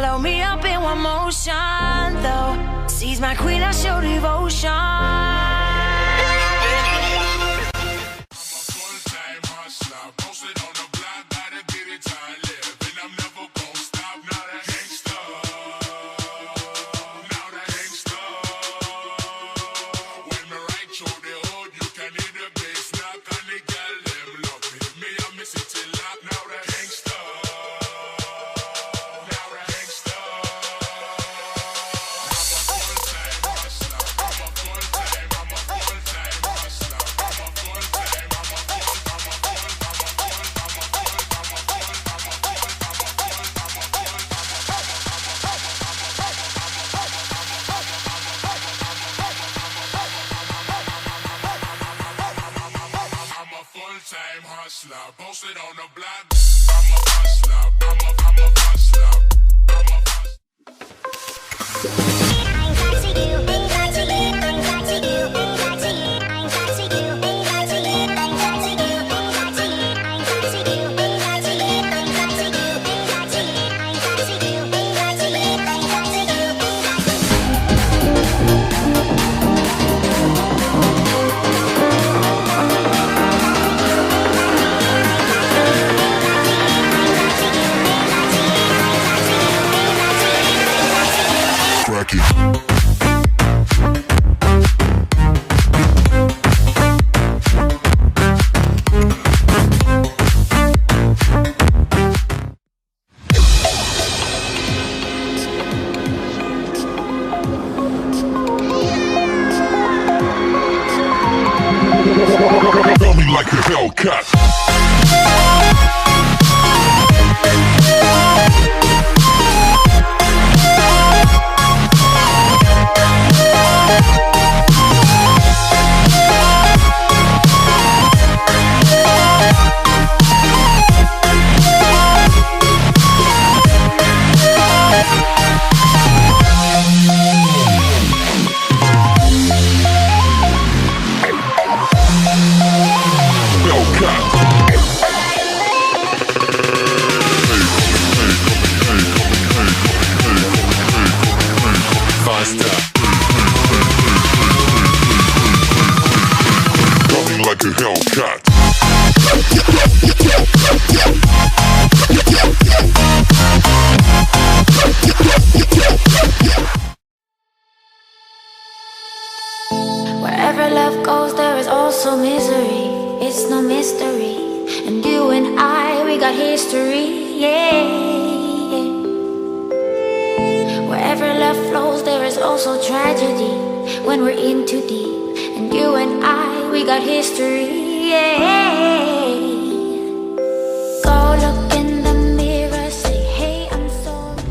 Swallow me up in one motion, though. Seize my queen, I show devotion. Posted on the block. I'm a hustler. I'm a hustler. Coming like a Hellcat. Like a Hellcat. Wherever love goes, there is also misery. It's no mystery. And you and I, we got history. Yeah. Wherever love flows, there is also tragedy. When we're in too deep. And you and I, we got history, yeah. Go look in the mirror, say, hey, I'm sorry.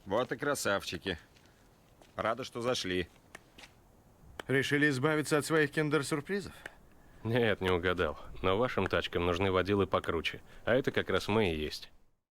Вот и красавчики. Рада, что зашли. Решили избавиться от своих киндер-сюрпризов? Нет, не угадал. Но вашим тачкам нужны водилы покруче. А это как раз мы и есть.